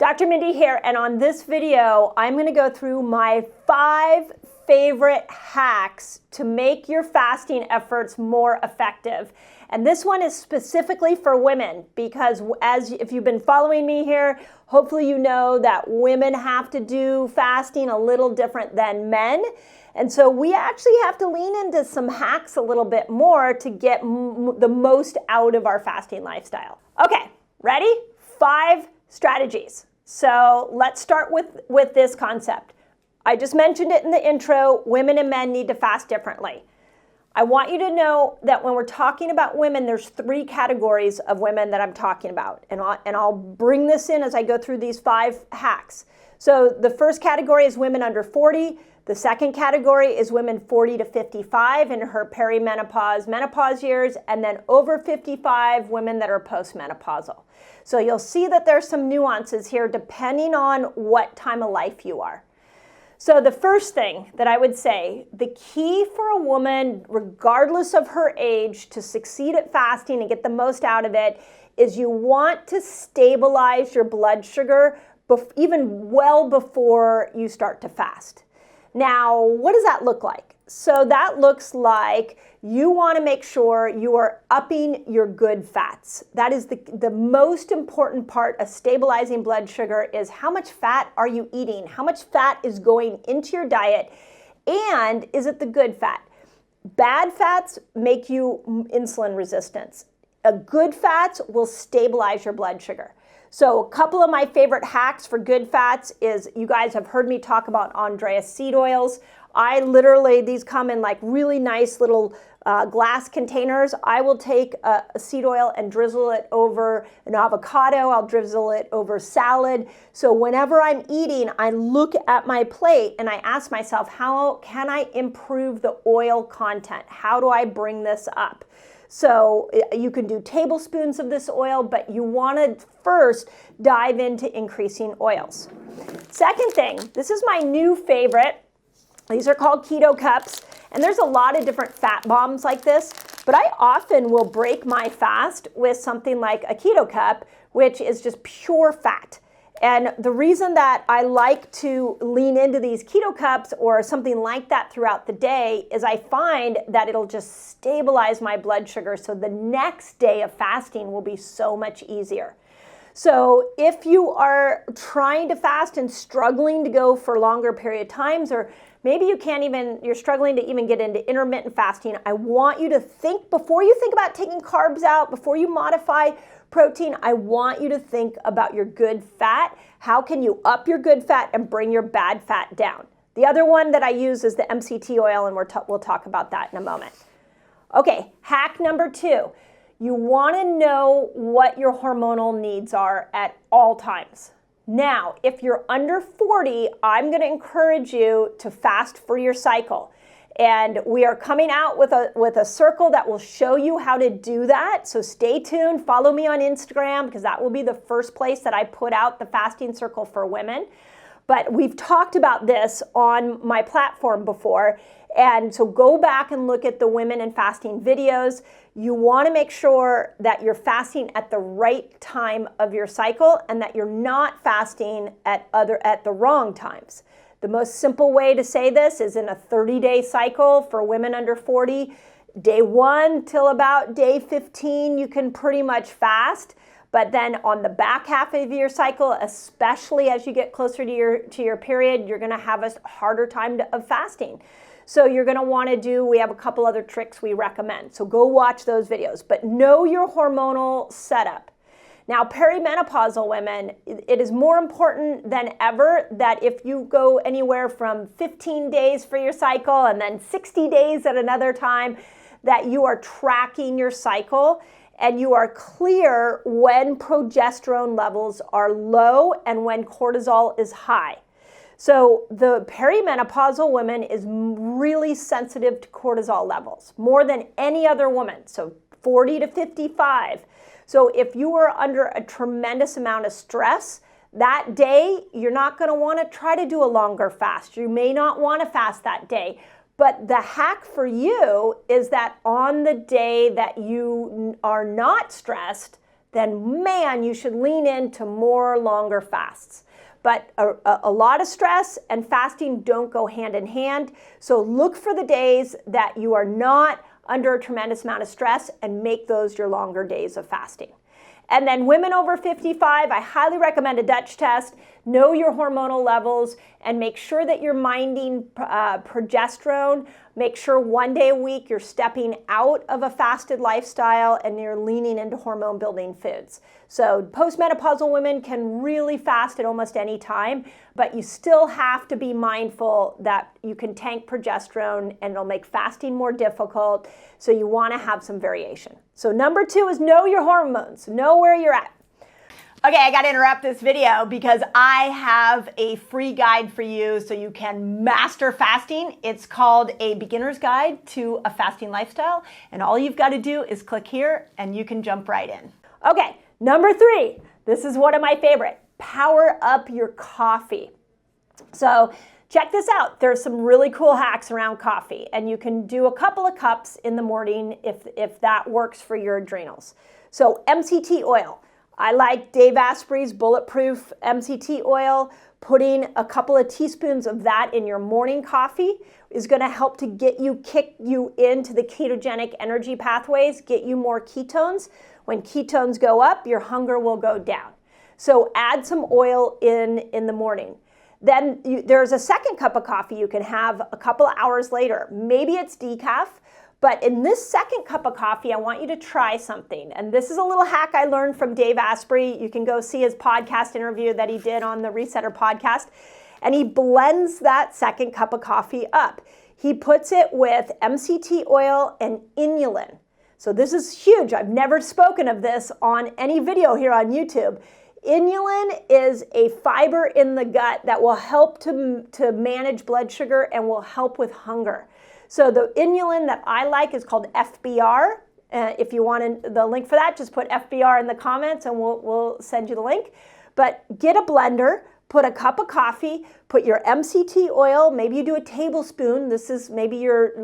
Dr. Mindy here, and on this video, I'm going to go through my 5 favorite hacks to make your fasting efforts more effective. And this one is specifically for women because if you've been following me here, hopefully you know that women have to do fasting a little different than men. And so we actually have to lean into some hacks a little bit more to get the most out of our fasting lifestyle. Okay, ready? 5 strategies. So let's start with this concept. I just mentioned it in the intro. Women and men need to fast differently. I want you to know that when we're talking about women, there's 3 categories of women that I'm talking about. And I'll bring this in as I go through these 5 hacks. So the first category is women under 40. The second category is women 40 to 55 in her perimenopause, menopause years, and then over 55, women that are postmenopausal. So you'll see that there's some nuances here depending on what time of life you are. So the first thing that I would say, the key for a woman, regardless of her age, to succeed at fasting and get the most out of it, is you want to stabilize your blood sugar even well before you start to fast. Now, what does that look like? So that looks like you want to make sure you are upping your good fats. That is the most important part of stabilizing blood sugar is how much fat are you eating? How much fat is going into your diet? And is it the good fat? Bad fats make you insulin resistant. Good fats will stabilize your blood sugar. So a couple of my favorite hacks for good fats is, you guys have heard me talk about Andreas seed oils. These come in like really nice little glass containers. I will take a seed oil and drizzle it over an avocado. I'll drizzle it over salad. So whenever I'm eating, I look at my plate and I ask myself, how can I improve the oil content? How do I bring this up? So you can do tablespoons of this oil, but you want to first dive into increasing oils. Second thing, this is my new favorite. These are called keto cups, and there's a lot of different fat bombs like this, but I often will break my fast with something like a keto cup, which is just pure fat. And the reason that I like to lean into these keto cups or something like that throughout the day is I find that it'll just stabilize my blood sugar, so the next day of fasting will be so much easier. So if you are trying to fast and struggling to go for longer period of times, or maybe you're struggling to even get into intermittent fasting, I want you to think, before you think about taking carbs out, before you modify protein, I want you to think about your good fat. How can you up your good fat and bring your bad fat down? The other one that I use is the MCT oil, and we'll talk about that in a moment. Okay, hack number 2. You want to know what your hormonal needs are at all times. Now, if you're under 40, I'm going to encourage you to fast for your cycle. And we are coming out with a circle that will show you how to do that. So stay tuned, follow me on Instagram, because that will be the first place that I put out the fasting circle for women. But we've talked about this on my platform before. And so go back and look at the women and fasting videos. You want to make sure that you're fasting at the right time of your cycle and that you're not fasting at the wrong times. The most simple way to say this is in a 30-day cycle for women under 40, day 1 till about day 15, you can pretty much fast. But then on the back half of your cycle, especially as you get closer to your period, you're going to have a harder time of fasting. So you're going to want to we have a couple other tricks we recommend. So go watch those videos, but know your hormonal setup. Now, perimenopausal women, it is more important than ever that if you go anywhere from 15 days for your cycle and then 60 days at another time, that you are tracking your cycle and you are clear when progesterone levels are low and when cortisol is high. So the perimenopausal woman is really sensitive to cortisol levels, more than any other woman, so 40 to 55. So if you are under a tremendous amount of stress, that day, you're not going to want to try to do a longer fast. You may not want to fast that day. But the hack for you is that on the day that you are not stressed, then man, you should lean into more longer fasts. But a lot of stress and fasting don't go hand in hand. So look for the days that you are not under a tremendous amount of stress and make those your longer days of fasting. And then women over 55, I highly recommend a Dutch test. Know your hormonal levels and make sure that you're minding progesterone. Make sure 1 day a week you're stepping out of a fasted lifestyle and you're leaning into hormone building foods. So post-menopausal women can really fast at almost any time, but you still have to be mindful that you can tank progesterone and it'll make fasting more difficult. So you want to have some variation. So number 2 is know your hormones, know where you're at. Okay, I got to interrupt this video because I have a free guide for you so you can master fasting. It's called A Beginner's Guide to a Fasting Lifestyle. And all you've got to do is click here and you can jump right in. Okay, number 3. This is one of my favorite. Power up your coffee. So check this out. There's some really cool hacks around coffee. And you can do a couple of cups in the morning if that works for your adrenals. So MCT oil. I like Dave Asprey's Bulletproof MCT oil. Putting a couple of teaspoons of that in your morning coffee is going to help to kick you into the ketogenic energy pathways, get you more ketones. When ketones go up, your hunger will go down. So add some oil in the morning. Then there's a second cup of coffee you can have a couple of hours later. Maybe it's decaf. But in this second cup of coffee, I want you to try something. And this is a little hack I learned from Dave Asprey. You can go see his podcast interview that he did on the Resetter podcast. And he blends that second cup of coffee up. He puts it with MCT oil and inulin. So this is huge. I've never spoken of this on any video here on YouTube. Inulin is a fiber in the gut that will help to manage blood sugar and will help with hunger. So the inulin that I like is called FBR. If you want the link for that, just put FBR in the comments and we'll send you the link. But get a blender, put a cup of coffee, put your MCT oil, maybe you do a tablespoon. This is maybe your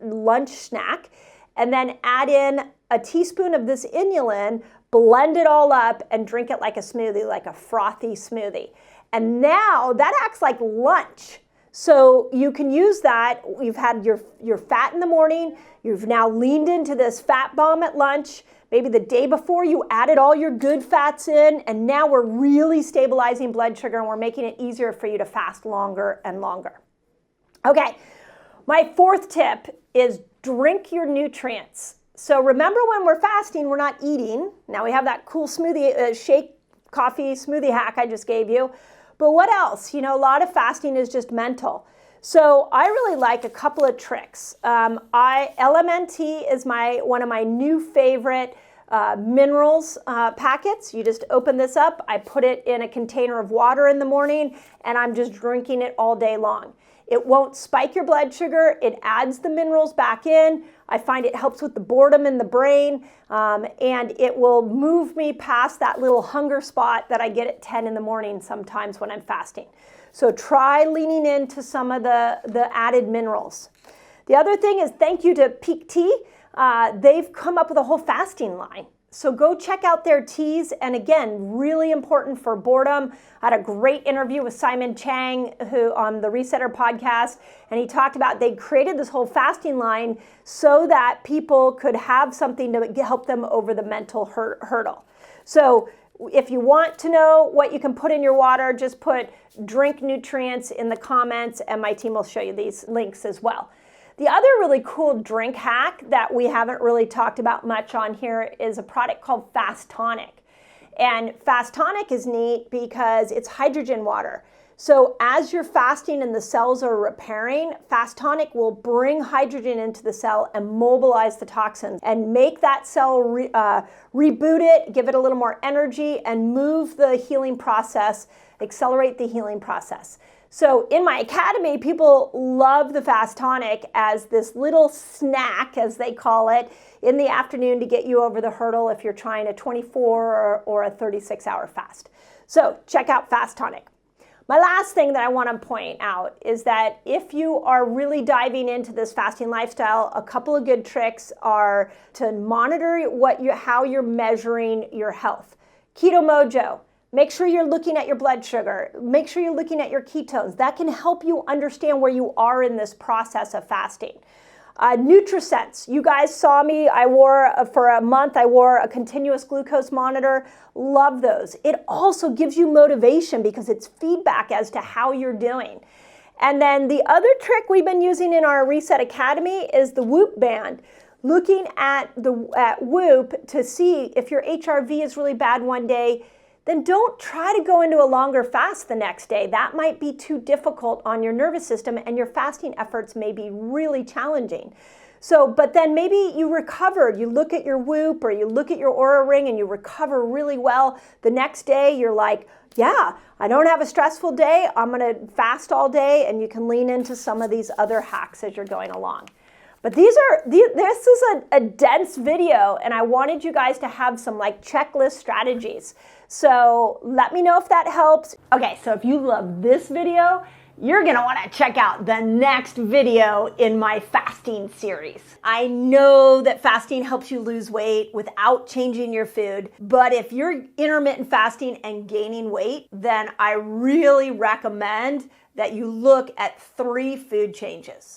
lunch snack. And then add in a teaspoon of this inulin, blend it all up and drink it like a smoothie, like a frothy smoothie. And now that acts like lunch. So you can use that. You've had your fat in the morning. You've now leaned into this fat bomb at lunch. Maybe the day before you added all your good fats in, and now we're really stabilizing blood sugar and we're making it easier for you to fast longer and longer. Okay, my 4th tip is drink your nutrients. So remember when we're fasting, we're not eating. Now we have that cool smoothie, shake coffee smoothie hack I just gave you. But what else? You know, a lot of fasting is just mental. So I really like a couple of tricks. LMNT is one of my new favorite minerals packets. You just open this up. I put it in a container of water in the morning, and I'm just drinking it all day long. It won't spike your blood sugar. It adds the minerals back in. I find it helps with the boredom in the brain, and it will move me past that little hunger spot that I get at 10 in the morning sometimes when I'm fasting. So try leaning into some of the added minerals. The other thing is thank you to Peak Tea. They've come up with a whole fasting line. So go check out their teas. And again, really important for boredom. I had a great interview with Simon Chang who on the Resetter podcast, and he talked about they created this whole fasting line so that people could have something to help them over the mental hurdle. So if you want to know what you can put in your water, just put drink nutrients in the comments and my team will show you these links as well. The other really cool drink hack that we haven't really talked about much on here is a product called Fast Tonic. And Fast Tonic is neat because it's hydrogen water. So as you're fasting and the cells are repairing, Fast Tonic will bring hydrogen into the cell and mobilize the toxins and make that cell reboot it, give it a little more energy, and move the healing process, accelerate the healing process. So in my academy, people love the Fast Tonic as this little snack, as they call it, in the afternoon to get you over the hurdle if you're trying a 24 or a 36-hour fast. So check out Fast Tonic. My last thing that I want to point out is that if you are really diving into this fasting lifestyle, a couple of good tricks are to monitor how you're measuring your health. Keto Mojo. Make sure you're looking at your blood sugar. Make sure you're looking at your ketones. That can help you understand where you are in this process of fasting. NutriSense. You guys saw me. For a month, I wore a continuous glucose monitor. Love those. It also gives you motivation because it's feedback as to how you're doing. And then the other trick we've been using in our Reset Academy is the Whoop band. Looking at Whoop to see if your HRV is really bad one day, then don't try to go into a longer fast the next day. That might be too difficult on your nervous system and your fasting efforts may be really challenging. But then maybe you recovered, you look at your Whoop or you look at your Oura Ring and you recover really well. The next day you're like, yeah, I don't have a stressful day, I'm gonna fast all day, and you can lean into some of these other hacks as you're going along. But this is a dense video, and I wanted you guys to have some checklist strategies. So let me know if that helps. Okay, so if you love this video, you're gonna wanna check out the next video in my fasting series. I know that fasting helps you lose weight without changing your food, but if you're intermittent fasting and gaining weight, then I really recommend that you look at 3 food changes.